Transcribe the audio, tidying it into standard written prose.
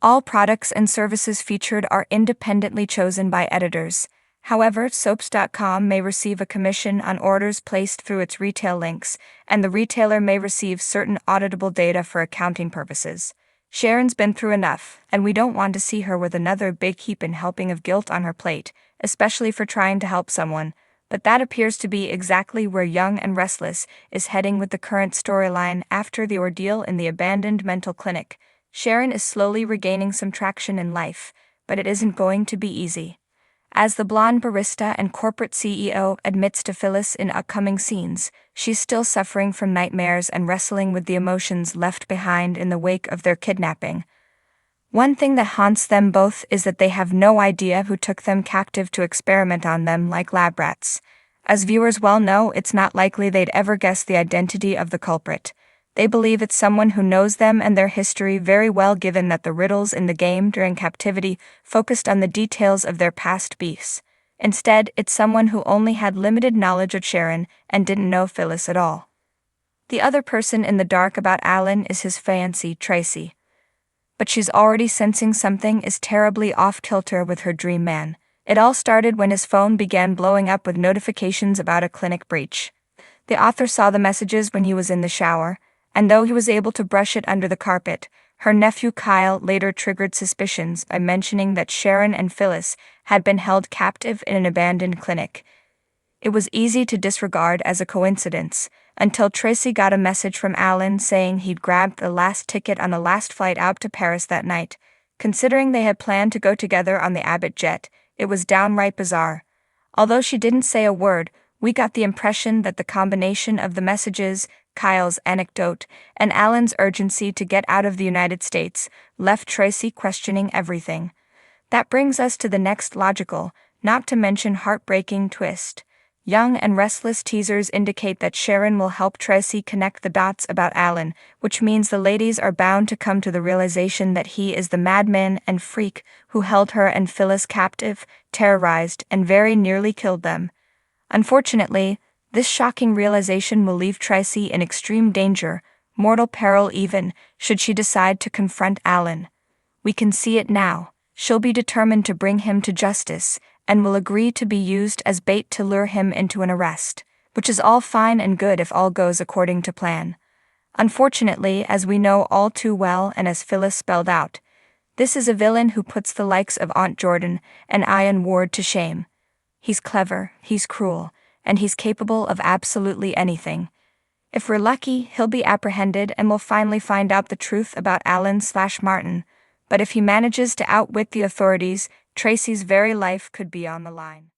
All products and services featured are independently chosen by editors. However, soaps.com may receive a commission on orders placed through its retail links, and the retailer may receive certain auditable data for accounting purposes. Sharon's been through enough, and we don't want to see her with another big heaping helping of guilt on her plate, especially for trying to help someone. But that appears to be exactly where Young and Restless is heading with the current storyline after the ordeal in the abandoned mental clinic. Sharon is slowly regaining some traction in life, but it isn't going to be easy. As the blonde barista and corporate CEO admits to Phyllis in upcoming scenes, she's still suffering from nightmares and wrestling with the emotions left behind in the wake of their kidnapping. One thing that haunts them both is that they have no idea who took them captive to experiment on them like lab rats. As viewers well know, it's not likely they'd ever guess the identity of the culprit. They believe it's someone who knows them and their history very well, given that the riddles in the game during captivity focused on the details of their past beefs. Instead, it's someone who only had limited knowledge of Sharon and didn't know Phyllis at all. The other person in the dark about Alan is his fiancée, Tracy. But she's already sensing something is terribly off-kilter with her dream man. It all started when his phone began blowing up with notifications about a clinic breach. The author saw the messages when he was in the shower, and though he was able to brush it under the carpet, her nephew Kyle later triggered suspicions by mentioning that Sharon and Phyllis had been held captive in an abandoned clinic. It was easy to disregard as a coincidence, until Tracy got a message from Alan saying he'd grabbed the last ticket on the last flight out to Paris that night. Considering they had planned to go together on the Abbott jet, it was downright bizarre. Although she didn't say a word, we got the impression that the combination of the messages, Kyle's anecdote, and Alan's urgency to get out of the United States left Tracy questioning everything. That brings us to the next logical, not to mention heartbreaking twist. Young and Restless teasers indicate that Sharon will help Tracy connect the dots about Alan, which means the ladies are bound to come to the realization that he is the madman and freak who held her and Phyllis captive, terrorized, and very nearly killed them. Unfortunately, this shocking realization will leave Tracy in extreme danger, mortal peril even, should she decide to confront Alan. We can see it now. She'll be determined to bring him to justice, and will agree to be used as bait to lure him into an arrest, which is all fine and good if all goes according to plan. Unfortunately, as we know all too well and as Phyllis spelled out, this is a villain who puts the likes of Aunt Jordan and Ian Ward to shame. He's clever, he's cruel, and he's capable of absolutely anything. If we're lucky, he'll be apprehended and we'll finally find out the truth about Alan/Martin. But if he manages to outwit the authorities, Tracy's very life could be on the line.